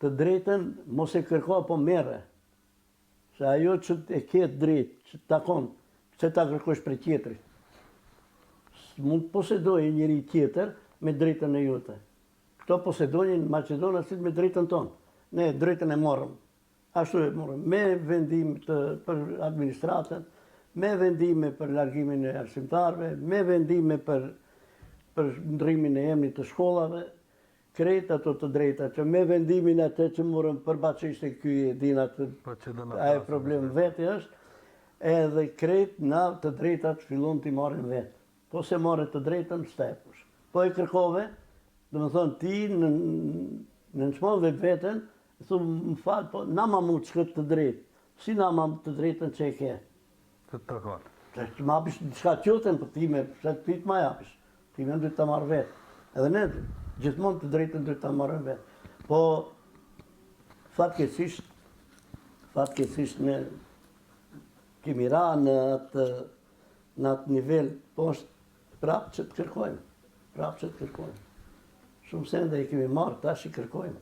të drejtën mos e kërko po merre. Se ajo që e ketë drejt, që të takon, që ta kërkosh për tjetërit. Mund të posedojë njëri tjetër me drejtën e jote. Këto posedojnë Maqedonasit me drejtën tonë. Ne drejtën e morëm. Ashtu e morëm. Me vendim për administratën, me vendime për largimin e arsimtarëve, me vendime për ndrimin e emrit të shkollave, krejt ato të drejta, që me vendimin atë që morëm përbacisht e ky e dinat, aje problem vetë është, edhe krejt na të drejtat fillon t'i marrin vetë. Po se marrë të drejtën, s'tepush. Po e kërkove, dhe më thonë ti në nënçmon vetën, thumë më falë, po na ma mu të shkët të drejtë. Si na ma të drejtën që e ke? Të të takon. Që ma apish shka qotën, po ti me se të pitë ma japish. Ti me ndrytë të marrë vetë. Edhe ne, gjithmonë të drejtën ndrytë të marrë vetë. Po, fatkeqësisht ne kemi ra në atë nivel poshtë prapë që të kërkojmë. Prapë që të kërkojmë. Shumë sende i kemi marrë, tash i kërkojmë.